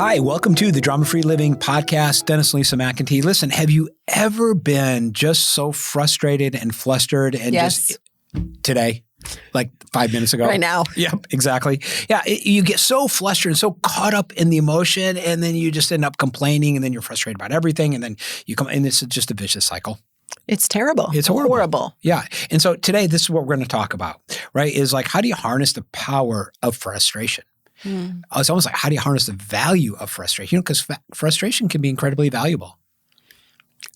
Hi, welcome to the Drama-Free Living Podcast. Dennis and Lisa McIntee. Listen, have you ever been just so frustrated and flustered and just today, like 5 minutes ago? Right now. Yep, exactly. Yeah, you get so flustered and so caught up in the emotion, and then you just end up complaining, and then you're frustrated about everything, and then you come, and it's just a vicious cycle. It's terrible. It's horrible. Yeah. And so today, this is what we're going to talk about, right? Is like, how do you harness the power of frustration? It's almost like, how do you harness the value of frustration? Because frustration can be incredibly valuable.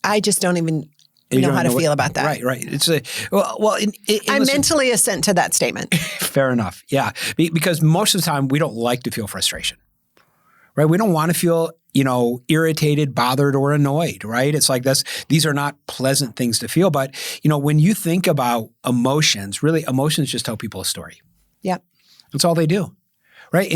I just don't even know how to feel about that. Right. It's I mentally assent to that statement. Fair enough. Yeah. Because most of the time we don't like to feel frustration, right? We don't want to feel, irritated, bothered, or annoyed, right? It's like these are not pleasant things to feel. But, when you think about emotions, really emotions just tell people a story. Yep. That's all they do. Right.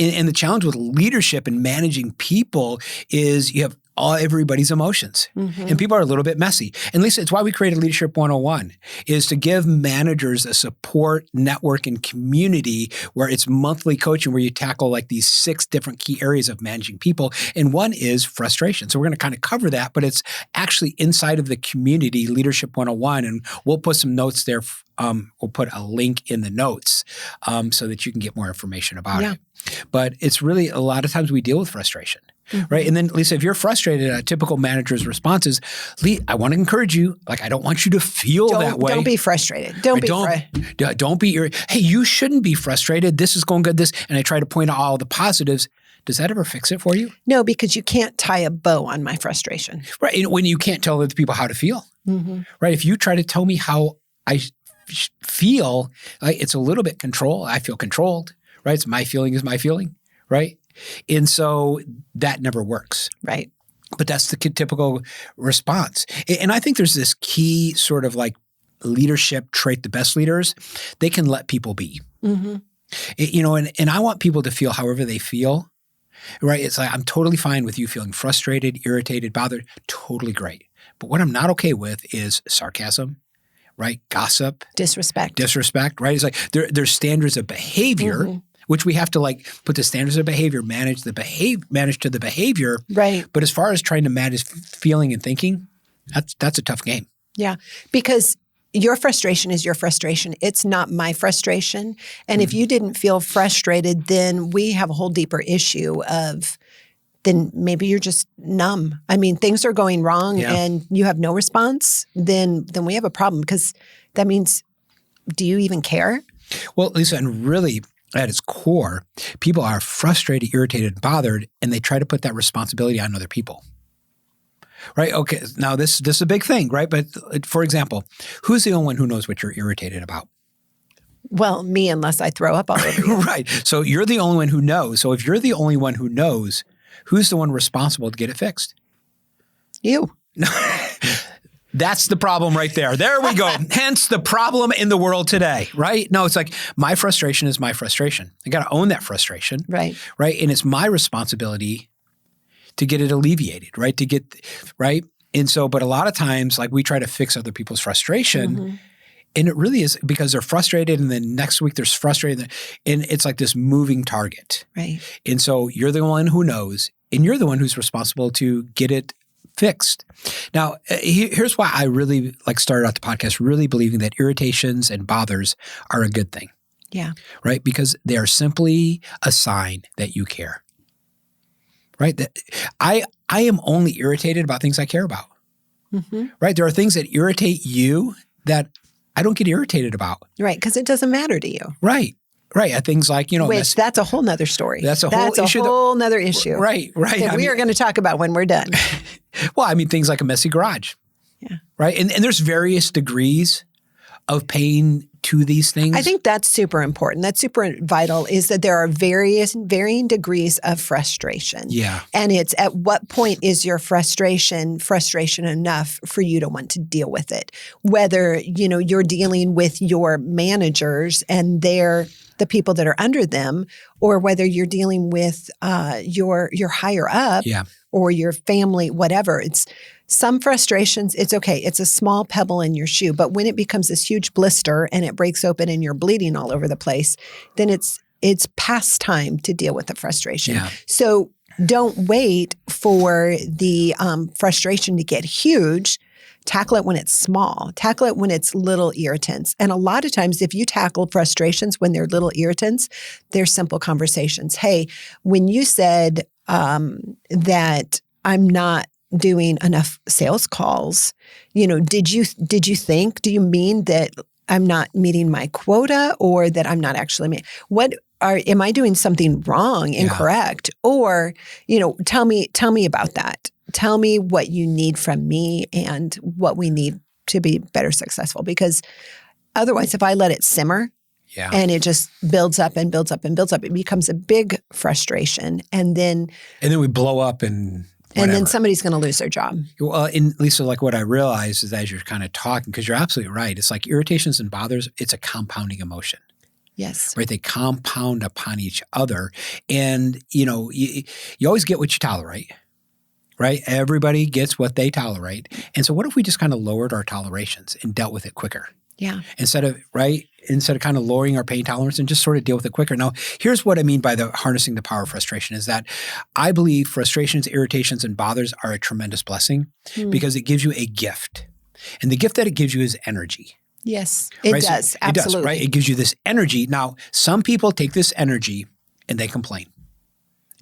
And the challenge with leadership and managing people is you have everybody's emotions. And people are a little bit messy. And Lisa, it's why we created Leadership 101, is to give managers a support network and community where it's monthly coaching where you tackle like these 6 different key areas of managing people. And one is frustration. So we're going to kind of cover that, but it's actually inside of the community, Leadership 101. And we'll put some notes there. We'll put a link in the notes so that you can get more information about it. But it's really a lot of times we deal with frustration. Right. And then, Lisa, if you're frustrated, a typical manager's response is, I want to encourage you. Like, I don't want you to feel that way. Don't be frustrated. Don't be. Hey, you shouldn't be frustrated. This is going good. And I try to point out all the positives. Does that ever fix it for you? No, because you can't tie a bow on my frustration. Right. And when you can't tell other people how to feel. Right. If you try to tell me how I feel, it's a little bit control. I feel controlled. Right. It's my feeling is my feeling. Right. And so that never works. Right. But that's the typical response. And I think there's this key sort of like leadership trait. The best leaders, they can let people be. And I want people to feel however they feel. Right. It's like, I'm totally fine with you feeling frustrated, irritated, bothered. Totally great. But what I'm not okay with is sarcasm. Right. Gossip. Disrespect. Right. It's like there's standards of behavior. Which we have to like put the standards of behavior, manage to the behavior. Right. But as far as trying to manage feeling and thinking, that's a tough game. Yeah. Because your frustration is your frustration. It's not my frustration. And if you didn't feel frustrated, then we have a whole deeper issue of then maybe you're just numb. I mean, things are going wrong and you have no response, then we have a problem because that means, do you even care? Well, Lisa, and really at its core, people are frustrated, irritated, bothered, and they try to put that responsibility on other people. Right? Okay. Now this is a big thing, right? But for example, who's the only one who knows what you're irritated about? Well, me, unless I throw up all over you. Right. So you're the only one who knows. So if you're the only one who knows, who's the one responsible to get it fixed? You. That's the problem right there. There we go. Hence the problem in the world today, right? No, it's like my frustration is my frustration. I got to own that frustration. Right. Right. And it's my responsibility to get it alleviated, right? Right. And so, but a lot of times, like we try to fix other people's frustration and it really is because they're frustrated and then next week they're frustrated and it's like this moving target. Right. And so you're the one who knows and you're the one who's responsible to get it fixed. Now, here's why I really started out the podcast really believing that irritations and bothers are a good thing. Yeah. Right? Because they are simply a sign that you care. Right? That I am only irritated about things I care about. Right? There are things that irritate you that I don't get irritated about. Right. Because it doesn't matter to you. Right. Right. Things like, which that's a whole nother story. That's a whole nother issue. Right. That we are going to talk about when we're done. Well, I mean, things like a messy garage. Yeah. Right. And there's various degrees of pain to these things. I think that's super important. That's super vital is that there are varying degrees of frustration. Yeah. And it's at what point is your frustration enough for you to want to deal with it? Whether, you're dealing with your managers and the people that are under them, or whether you're dealing with your higher up or your family, whatever. It's some frustrations, it's okay. It's a small pebble in your shoe. But when it becomes this huge blister and it breaks open and you're bleeding all over the place, then it's past time to deal with the frustration. Yeah. So Don't wait for the frustration to get huge. Tackle it when it's small. Tackle it when it's little irritants. And a lot of times, if you tackle frustrations when they're little irritants, they're simple conversations. Hey, when you said that I'm not doing enough sales calls, do you mean that I'm not meeting my quota, or that I'm not actually am I doing something wrong, incorrect? Or, tell me about that. Tell me what you need from me and what we need to be better successful. Because otherwise, if I let it simmer and it just builds up and builds up and builds up, it becomes a big frustration. And then we blow up and whatever. And then somebody's going to lose their job. Well, and Lisa, like what I realized is as you're kind of talking, because you're absolutely right. It's like irritations and bothers, it's a compounding emotion. Yes. Right? They compound upon each other. And, you always get what you tolerate. Right? Everybody gets what they tolerate. And so what if we just kind of lowered our tolerations and dealt with it quicker? Yeah. Instead of kind of lowering our pain tolerance and just sort of deal with it quicker. Now, here's what I mean by the harnessing the power of frustration is that I believe frustrations, irritations, and bothers are a tremendous blessing because it gives you a gift. And the gift that it gives you is energy. Yes, it does. Absolutely. It does, right? It gives you this energy. Now, some people take this energy and they complain.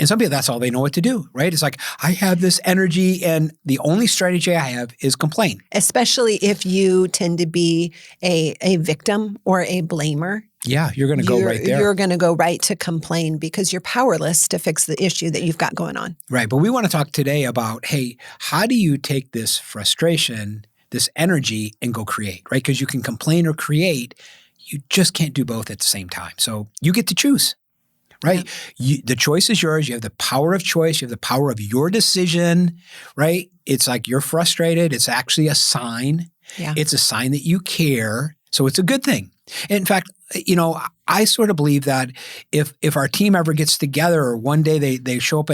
And some people, that's all they know what to do, right? It's like, I have this energy and the only strategy I have is complain. Especially if you tend to be a victim or a blamer. Yeah, you're going to go right there. You're going to go right to complain because you're powerless to fix the issue that you've got going on. Right. But we want to talk today about, hey, how do you take this frustration, this energy, and go create, right? Because you can complain or create. You just can't do both at the same time. So you get to choose. Right? Yeah. The choice is yours. You have the power of choice. You have the power of your decision, right? It's like you're frustrated. It's actually a sign. Yeah. It's a sign that you care. So it's a good thing. In fact, I sort of believe that if our team ever gets together or one day they show up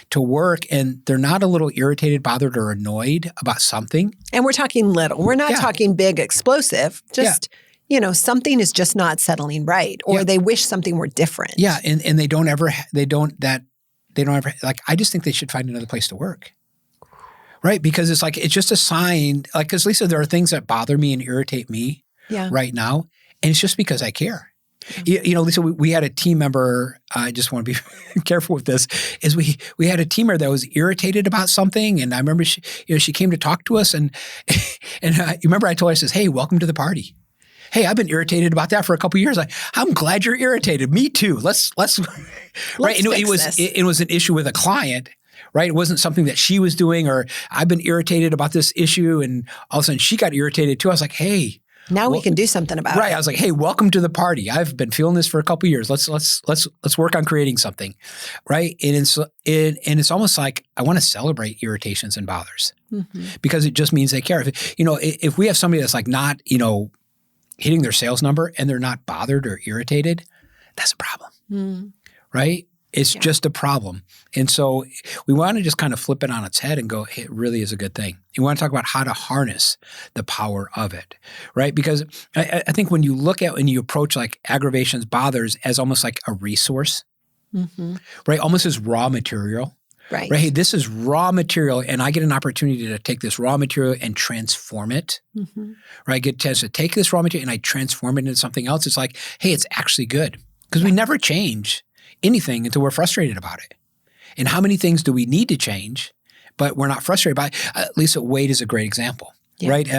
to work and they're not a little irritated, bothered, or annoyed about something. And we're talking little. We're not talking big, explosive. Just something is just not settling right, or they wish something were different. Yeah, and they don't ever like. I just think they should find another place to work, right? Because it's like it's just a sign. Like, because Lisa, there are things that bother me and irritate me right now, and it's just because I care. Yeah. Lisa, we had a team member. I just want to be careful with this. Is we had a team member that was irritated about something, and I remember she came to talk to us, and you remember I told her, I says, "Hey, welcome to the party." Hey, I've been irritated about that for a couple of years. I'm glad you're irritated. Me too. Let's right. And it was an issue with a client, right? It wasn't something that she was doing, or I've been irritated about this issue, and all of a sudden she got irritated too. I was like, hey, now we can do something about it. Right. I was like, hey, welcome to the party. I've been feeling this for a couple of years. Let's work on creating something, right? And it's almost like I want to celebrate irritations and bothers because it just means they care. If we have somebody that's like not hitting their sales number and they're not bothered or irritated, that's a problem, right? It's just a problem. And so we want to just kind of flip it on its head and go, hey, it really is a good thing. You want to talk about how to harness the power of it, right? Because I think when you approach like aggravations, bothers as almost like a resource, right? Almost as raw material. Right. Hey, this is raw material, and I get an opportunity to take this raw material and transform it. Right? I get a chance to take this raw material and I transform it into something else. It's like, hey, it's actually good. Because we never change anything until we're frustrated about it. And how many things do we need to change, but we're not frustrated by it? Lisa, weight is a great example. Yeah. Right?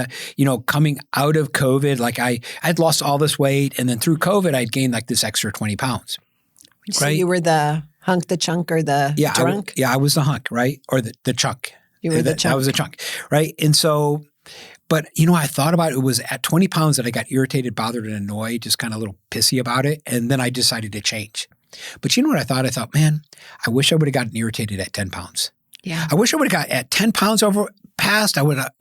Coming out of COVID, like I'd lost all this weight, and then through COVID, I'd gained like this extra 20 pounds. So you were the hunk, the chunk, or the drunk? I was the hunk, right? Or the chunk. You were the chunk. I was the chunk, right? And so, but I thought about it was at 20 pounds that I got irritated, bothered, and annoyed, just kind of a little pissy about it. And then I decided to change. But you know what I thought? I thought, man, I wish I would have gotten irritated at 10 pounds. Yeah. I wish I would have got at 10 pounds over past. I would have,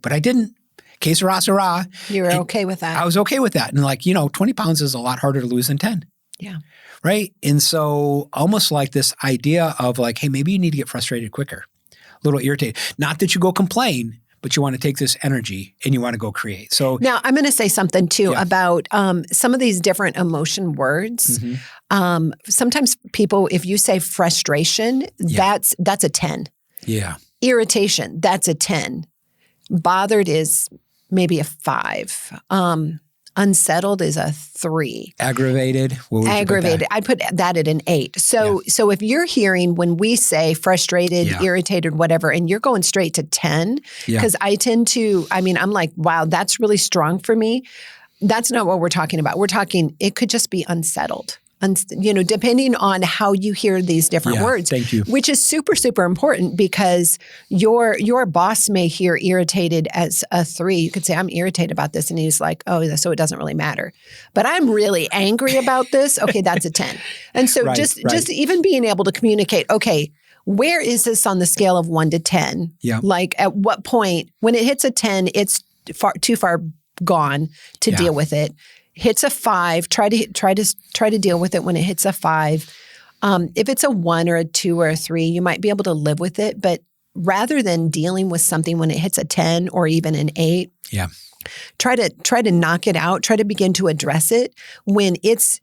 but I didn't. Que sera. You were okay with that. I was okay with that. And 20 pounds is a lot harder to lose than 10. Yeah. Right. And so almost like this idea of like, hey, maybe you need to get frustrated quicker, a little irritated. Not that you go complain, but you want to take this energy and you want to go create. So now I'm going to say something too about some of these different emotion words. Sometimes people, if you say frustration, that's a 10. Yeah. Irritation, that's a 10. Bothered is maybe a 5. Unsettled is a 3. Aggravated. What would Aggravated. You put I'd put that at an 8. So if you're hearing when we say frustrated, irritated, whatever, and you're going straight to 10, because I tend to, I'm like, wow, that's really strong for me. That's not what we're talking about. We're talking, it could just be unsettled. Depending on how you hear these different words, thank you. Which is super, super important because your boss may hear irritated as a 3. You could say, I'm irritated about this. And he's like, oh, so it doesn't really matter. But I'm really angry about this. Okay, that's a 10. And so just even being able to communicate, okay, where is this on the scale of 1 to 10? Yeah. Like at what point, when it hits a 10, it's too far gone to deal with it. Hits a 5, try to deal with it when it hits a 5. If it's a 1 or a 2 or a 3, you might be able to live with it. But rather than dealing with something when it hits a 10 or even an 8, try to knock it out. Try to begin to address it when it's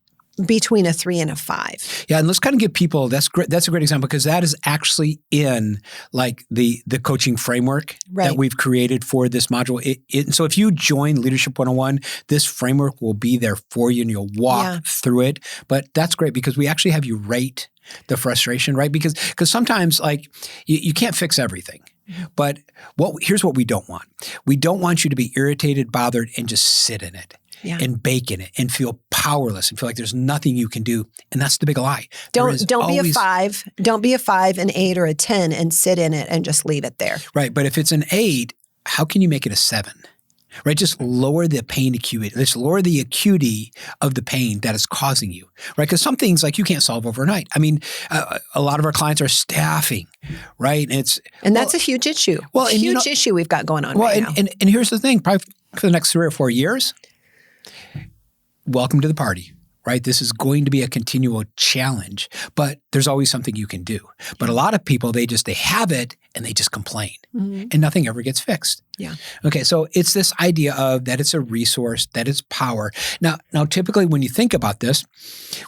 between a 3 and a 5. Yeah, and let's kind of give people, that's great. That's a great example because that is actually in like the coaching framework that we've created for this module. So if you join Leadership 101, this framework will be there for you and you'll walk through it. But that's great because we actually have you rate the frustration, right? Because sometimes like you can't fix everything. But here's what we don't want. We don't want you to be irritated, bothered, and just sit in it. And bake in it and feel powerless and feel like there's nothing you can do. And that's the big lie. Don't be a 5. Don't be a 5, an 8, or a 10 and sit in it and just leave it there. Right. But if it's an 8, how can you make it a 7? Right? Just lower the pain acuity. Just lower the acuity of the pain that is causing you. Right? Because some things like you can't solve overnight. I mean, a lot of our clients are staffing, right? And that's a huge issue. Well, a huge issue we've got going on right now. And here's the thing, probably for the next 3 or 4 years, welcome to the party, right? This is going to be a continual challenge, but there's always something you can do. But a lot of people, they have it and they just complain and nothing ever gets fixed. Yeah. Okay. So it's this idea of that it's a resource, that it's power. Now, typically when you think about this,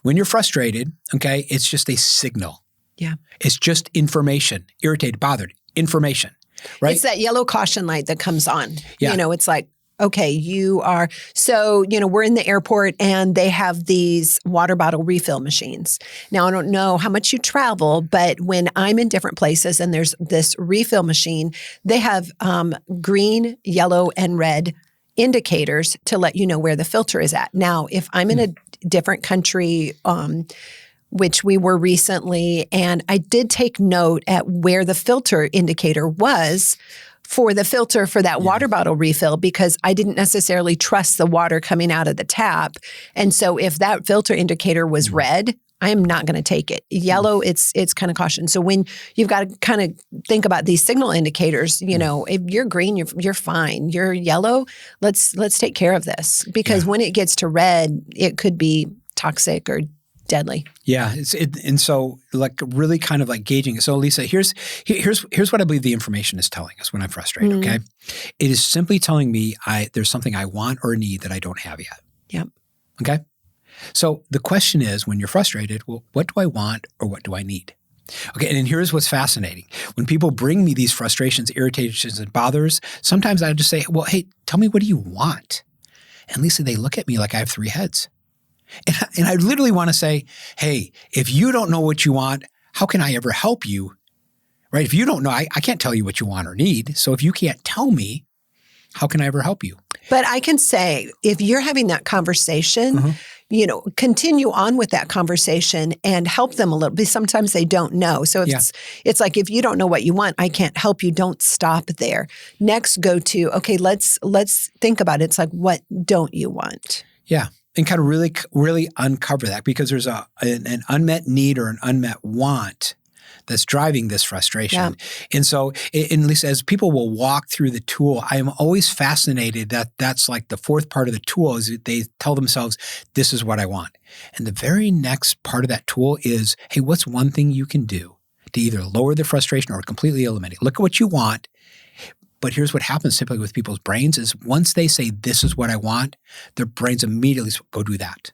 when you're frustrated, okay, it's just a signal. Yeah. It's just information, irritated, bothered, information, right? It's that yellow caution light that comes on. Yeah. It's like, okay, you are, so, we're in the airport and they have these water bottle refill machines. Now, I don't know how much you travel, but when I'm in different places and there's this refill machine, they have green, yellow, and red indicators to let you know where the filter is at. Now, if I'm in a different country, which we were recently, and I did take note at where the filter indicator was for the filter for that water bottle refill because I didn't necessarily trust the water coming out of the tap. And so if that filter indicator was red, I am not going to take it. Yellow, it's kind of caution. So when you've got to kind of think about these signal indicators, if you're green, you're fine. You're yellow, let's take care of this because when it gets to red, it could be toxic or deadly. Yeah. And so like really kind of like gauging it. So Lisa, here's what I believe the information is telling us when I'm frustrated. Okay. It is simply telling me there's something I want or need that I don't have yet. Yep. Okay. So the question is when you're frustrated, well, what do I want or what do I need? Okay. And here's what's fascinating. When people bring me these frustrations, irritations, and bothers, sometimes I just say, well, hey, tell me, what do you want? And Lisa, they look at me like I have 3 heads. And I literally want to say, hey, if you don't know what you want, how can I ever help you? Right? If you don't know, I can't tell you what you want or need. So if you can't tell me, how can I ever help you? But I can say, if you're having that conversation, continue on with that conversation and help them a little bit. Sometimes they don't know. So it's like, if you don't know what you want, I can't help you. Don't stop there. Next, go to, okay, let's think about it. It's like, what don't you want? Yeah. And kind of really, really uncover that because there's an unmet need or an unmet want that's driving this frustration. Yeah. And so, at least as people will walk through the tool, I am always fascinated that that's like the 4th part of the tool is they tell themselves, this is what I want. And the very next part of that tool is, hey, what's one thing you can do to either lower the frustration or completely eliminate it? Look at what you want, But here's what happens typically with people's brains is once they say, this is what I want, their brains immediately go do that.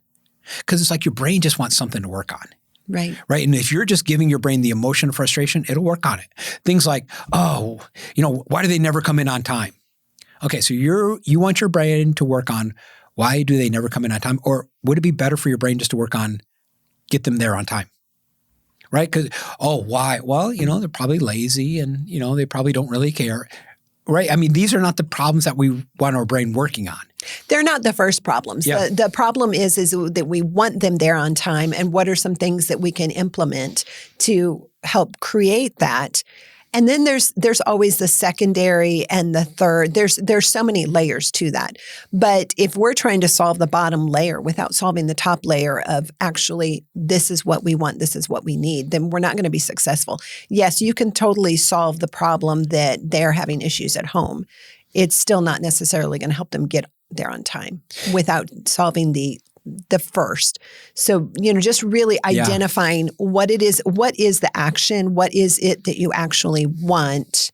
Because it's like your brain just wants something to work on. Right. Right. And if you're just giving your brain the emotion of frustration, it'll work on it. Things like, oh, why do they never come in on time? Okay. So you want your brain to work on why do they never come in on time? Or would it be better for your brain just to work on get them there on time? Right? Because, why? Well, they're probably lazy and, they probably don't really care. Right? I mean, these are not the problems that we want our brain working on. They're not the first problems. Yeah. The problem is that we want them there on time. And what are some things that we can implement to help create that? And then there's always the secondary and the third. There's so many layers to that. But if we're trying to solve the bottom layer without solving the top layer of actually, this is what we want, this is what we need, then we're not going to be successful. Yes, you can totally solve the problem that they're having issues at home. It's still not necessarily going to help them get there on time without solving the first. So, just really identifying what it is, what is the action, what is it that you actually want,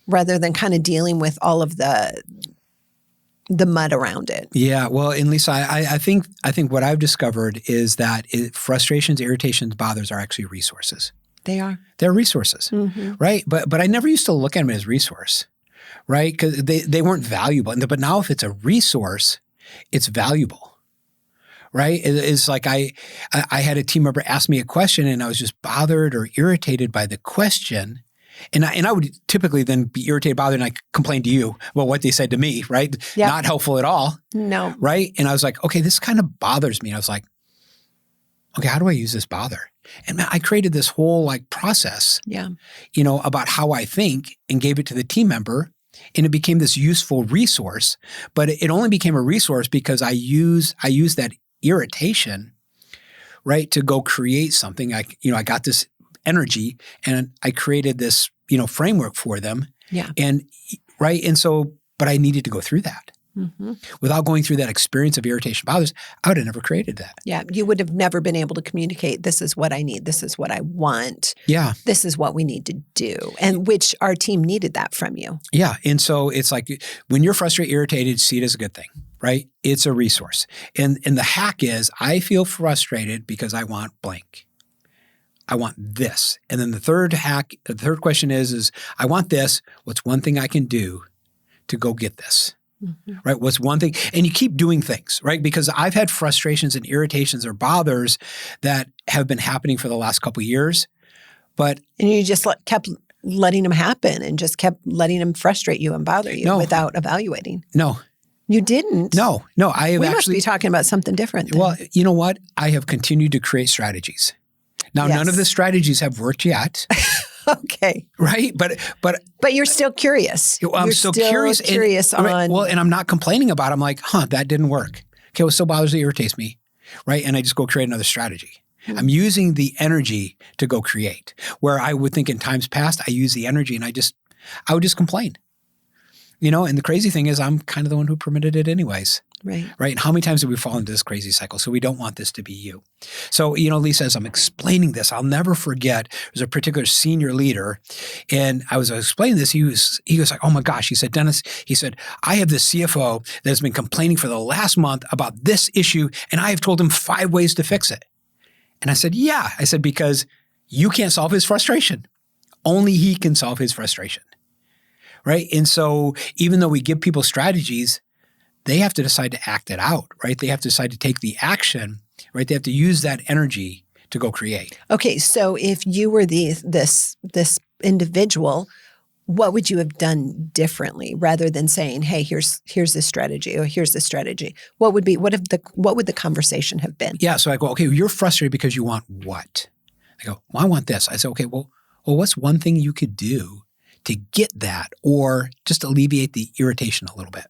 rather than kind of dealing with all of the mud around it. Yeah. Well, and Lisa, I think what I've discovered is that frustrations, irritations, bothers are actually resources. They are. They're resources, right? But I never used to look at them as resource, right? Because they weren't valuable. But now if it's a resource, it's valuable. Right? It's like I had a team member ask me a question and I was just bothered or irritated by the question. And I would typically then be irritated, bothered, and I complain to you about what they said to me, right? Yep. Not helpful at all. No. Right? And I was like, okay, this kind of bothers me. And I was like, okay, how do I use this bother? And man, I created this whole process, about how I think and gave it to the team member. And it became this useful resource, but it only became a resource because I use that irritation, right, to go create something. I got this energy and I created this, framework for them. Yeah. And right. And so, but I needed to go through that. Without going through that experience of irritation bothers, I would have never created that. Yeah. You would have never been able to communicate, this is what I need, this is what I want. Yeah. This is what we need to do. And which our team needed that from you. Yeah. And so it's like when you're frustrated, irritated, see it as a good thing, right? It's a resource. And the hack is I feel frustrated because I want blank. I want this. And then the third question is I want this. What's one thing I can do to go get this? Right? What's one thing? And you keep doing things, right? Because I've had frustrations and irritations or bothers that have been happening for the last couple of years. And you just kept letting them happen and just kept letting them frustrate you and bother you without evaluating. No. You didn't? No. I have we must be talking about something different then. Well, you know what? I have continued to create strategies. Now, none of the strategies have worked yet. Okay. Right? But you're still curious. I'm still curious. And I'm not complaining about it. I'm like, that didn't work. Okay, what still bothers me, irritates me. Right? And I just go create another strategy. I'm using the energy to go create. Where I would think in times past, I use the energy and I would just complain. And the crazy thing is I'm kind of the one who permitted it anyways. Right. Right. And how many times did we fall into this crazy cycle? So we don't want this to be you. So, Lisa, as I'm explaining this, I'll never forget, there's a particular senior leader. And I was explaining this. He was like, oh my gosh. He said, Dennis, I have this CFO that has been complaining for the last month about this issue. And I have told him 5 ways to fix it. And I said, yeah. I said, because you can't solve his frustration. Only he can solve his frustration. Right. And so even though we give people strategies, they have to decide to act it out, right? They have to decide to take the action, right? They have to use that energy to go create. Okay. So if you were this individual, what would you have done differently rather than saying, hey, here's this strategy or here's this strategy? What would the conversation have been? Yeah. So I go, okay, you're frustrated because you want what? I go, well, I want this. I say, okay, well, what's one thing you could do to get that or just alleviate the irritation a little bit,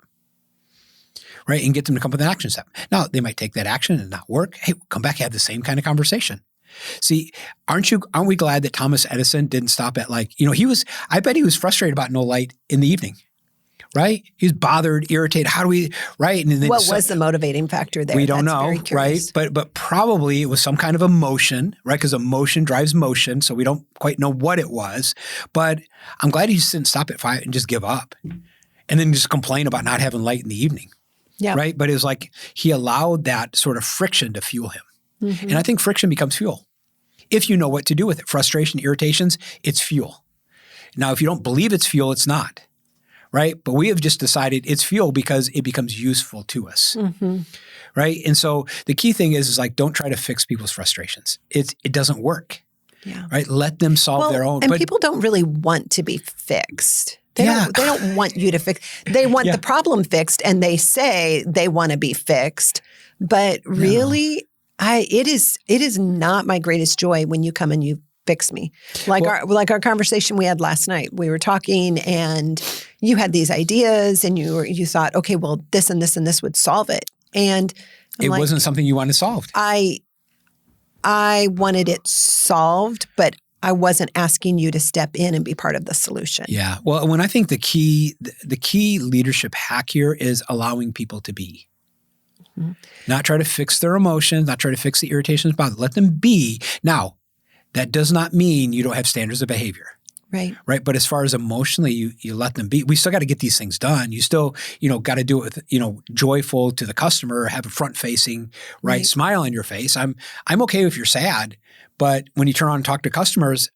right? And get them to come up with an action step. Now, they might take that action and not work. Hey, come back, have the same kind of conversation. See, aren't we glad that Thomas Edison didn't stop at I bet he was frustrated about no light in the evening, right? He was bothered, irritated. How do we, right? And then What was the motivating factor there? We don't That's know, very right? curious. But probably it was some kind of emotion, right? Because emotion drives motion, so we don't quite know what it was. But I'm glad he just didn't stop at 5 and just give up, and then just complain about not having light in the evening, right? But it was like he allowed that sort of friction to fuel him, and I think friction becomes fuel if you know what to do with it. Frustration, irritations, it's fuel. Now, if you don't believe it's fuel, it's not. Right? But we have just decided it's fuel because it becomes useful to us. Right? And so the key thing is like, don't try to fix people's frustrations. It doesn't work. Yeah. Right? Let them solve their own. And people don't really want to be fixed. They don't want you to fix. They want the problem fixed, and they say they want to be fixed. But really, it is not my greatest joy when you come and you fix me. Like our conversation we had last night. We were talking, and you had these ideas, and you thought, okay, well, this and this and this would solve it. And it wasn't something you wanted solved. I wanted it solved, but I wasn't asking you to step in and be part of the solution. Yeah. Well, when I think the key leadership hack here is allowing people to be. Not try to fix their emotions, not try to fix the irritations, but let them be. Now, that does not mean you don't have standards of behavior. Right. Right. But as far as emotionally, you let them be. We still got to get these things done. You still, got to do it with, joyful to the customer, have a front facing, right, smile on your face. I'm okay if you're sad, but when you turn on and talk to customers,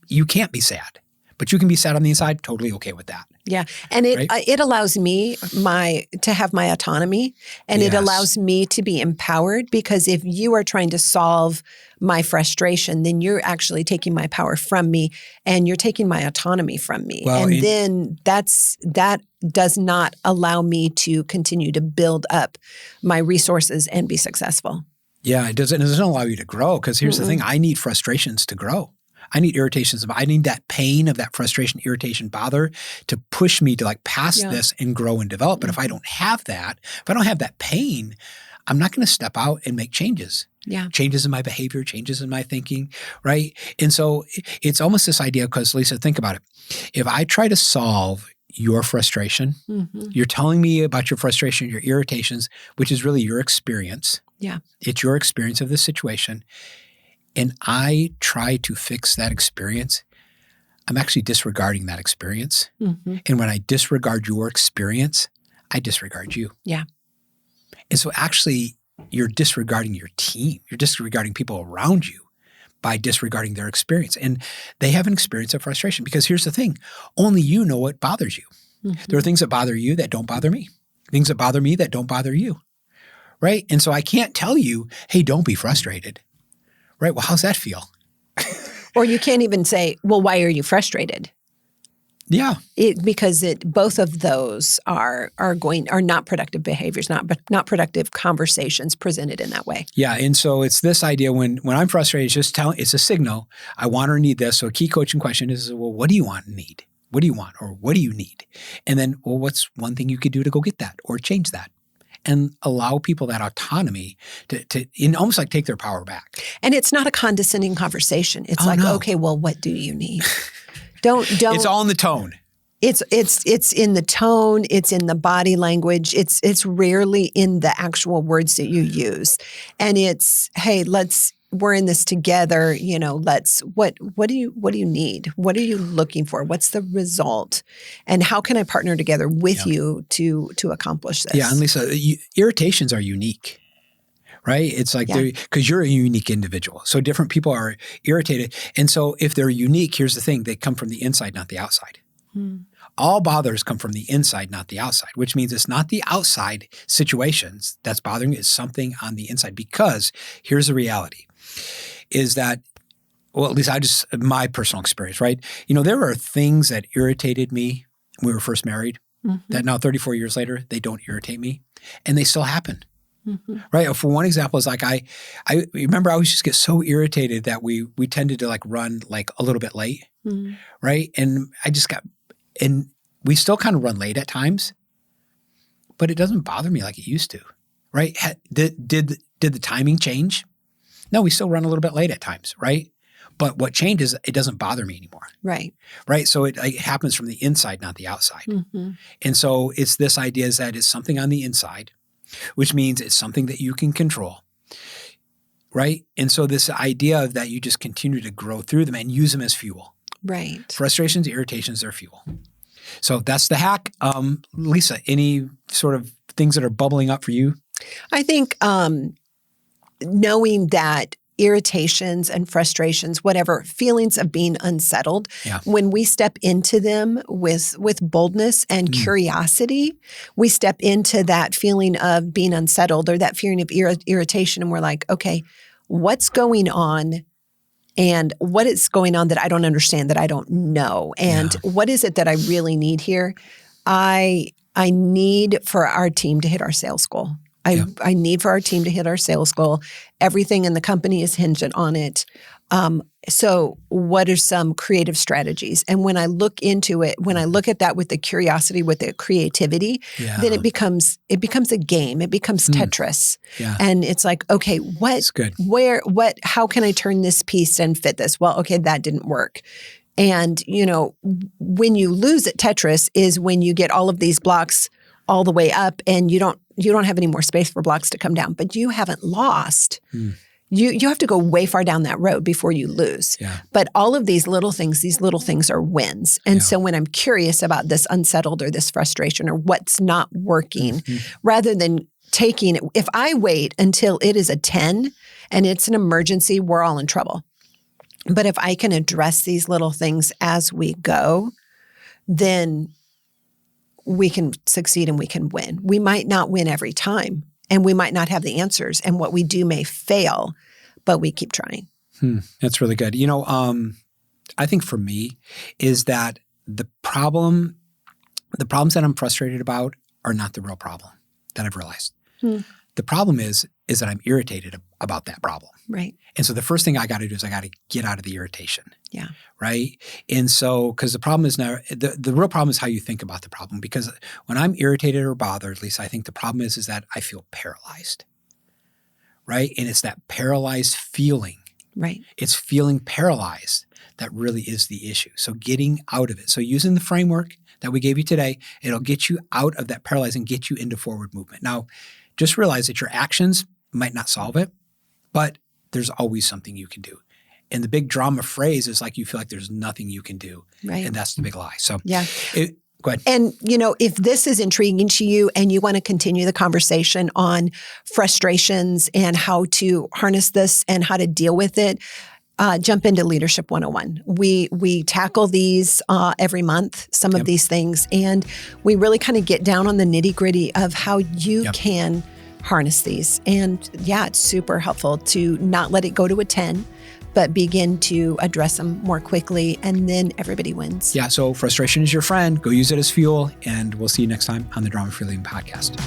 you can't be sad, but you can be sad on the inside. Totally okay with that. Yeah. And it allows me to have my autonomy, and it allows me to be empowered, because if you are trying to solve my frustration, then you're actually taking my power from me, and you're taking my autonomy from me. Well, and then that does not allow me to continue to build up my resources and be successful. Yeah, it doesn't allow you to grow, because here's the thing. I need frustrations to grow. I need irritations. I need that pain of that frustration, irritation, bother to push me to like pass this and grow and develop. But if I don't have that, if I don't have that pain, I'm not going to step out and make changes. Yeah. Changes in my behavior, changes in my thinking, right? And so it's almost this idea, because Lisa, think about it. If I try to solve your frustration, you're telling me about your frustration, your irritations, which is really your experience. Yeah. It's your experience of the situation. And I try to fix that experience, I'm actually disregarding that experience. And when I disregard your experience, I disregard you. Yeah. And so actually, you're disregarding your team. You're disregarding people around you by disregarding their experience. And they have an experience of frustration, because here's the thing. Only you know what bothers you. There are things that bother you that don't bother me. Things that bother me that don't bother you. Right? And so I can't tell you, hey, don't be frustrated. Right? Well, how's that feel? Or you can't even say, well, why are you frustrated? Yeah. Because both of those are not productive behaviors, not productive conversations presented in that way. Yeah. And so it's this idea when I'm frustrated, it's a signal. I want or need this. So a key coaching question is, well, what do you want and need? What do you want, or what do you need? And then, well, what's one thing you could do to go get that or change that? And allow people that autonomy to almost like take their power back. And it's not a condescending conversation. It's okay, well, what do you need? Don't. It's all in the tone. It's in the tone. It's in the body language. It's rarely in the actual words that you use. And it's, hey, we're in this together. What do you need? What are you looking for? What's the result? And how can I partner together with you to accomplish this? Yeah, and Lisa, irritations are unique, right? It's like because you're a unique individual. So different people are irritated. And so if they're unique, here's the thing, they come from the inside, not the outside. All bothers come from the inside, not the outside, which means it's not the outside situations that's bothering you, it's something on the inside. Because here's the reality, is that, well, at least my personal experience, right? There are things that irritated me when we were first married that now 34 years later, they don't irritate me, and they still happen. Right. For one example is like I remember I always just get so irritated that we tended to like run like a little bit late. Right. And and we still kind of run late at times, but it doesn't bother me like it used to. Right. Did the timing change? No, we still run a little bit late at times. Right. But what changed is it doesn't bother me anymore. Right. Right. So it happens from the inside, not the outside. Mm-hmm. And so it's this idea is that it's something on the inside, which means it's something that you can control. Right. And so this idea of that you just continue to grow through them and use them as fuel. Right. Frustrations, irritations, they're fuel. So that's the hack. Lisa, any sort of things that are bubbling up for you? I think knowing that irritations and frustrations, whatever, feelings of being unsettled, when we step into them with boldness and curiosity, we step into that feeling of being unsettled or that feeling of irritation, and we're like, okay, what's going on? And what is going on that I don't understand, that I don't know? And what is it that I really need here? I need for our team to hit our sales goal. I need for our team to hit our sales goal. Everything in the company is hinged on it. So what are some creative strategies? And when I look into it, when I look at that with the curiosity, with the creativity, then it becomes a game. It becomes Tetris. And it's like, okay, how can I turn this piece and fit this? Well, okay, that didn't work. And, when you lose at Tetris is when you get all of these blocks all the way up and you don't have any more space for blocks to come down, but you haven't lost. You have to go way far down that road before you lose. But all of these little things are wins. And so when I'm curious about this unsettled or this frustration or what's not working, rather than taking it, if I wait until it is a 10 and it's an emergency, we're all in trouble. But if I can address these little things as we go, then we can succeed and we can win. We might not win every time and we might not have the answers, and what we do may fail, but we keep trying. That's really good. I think for me is that the problems that I'm frustrated about are not the real problem that I've realized. The problem is that I'm irritated about that problem. Right. And so the first thing I got to do is I got to get out of the irritation. Yeah. Right. And so, because the problem is now, the real problem is how you think about the problem. Because when I'm irritated or bothered, at least I think the problem is that I feel paralyzed. Right. And it's that paralyzed feeling. Right. It's feeling paralyzed that really is the issue. So getting out of it. So using the framework that we gave you today, it'll get you out of that paralyzed and get you into forward movement. Now, just realize that your actions might not solve it, but there's always something you can do. And the big drama phrase is like you feel like there's nothing you can do. Right. And that's the big lie. So go ahead. And, if this is intriguing to you and you want to continue the conversation on frustrations and how to harness this and how to deal with it, jump into Leadership 101. We tackle these every month, some of these things, and we really kind of get down on the nitty-gritty of how you can harness these. And it's super helpful to not let it go to a 10, but begin to address them more quickly, and then everybody wins. So frustration is your friend. Go use it as fuel, and we'll see you next time on the Drama Free Living Podcast.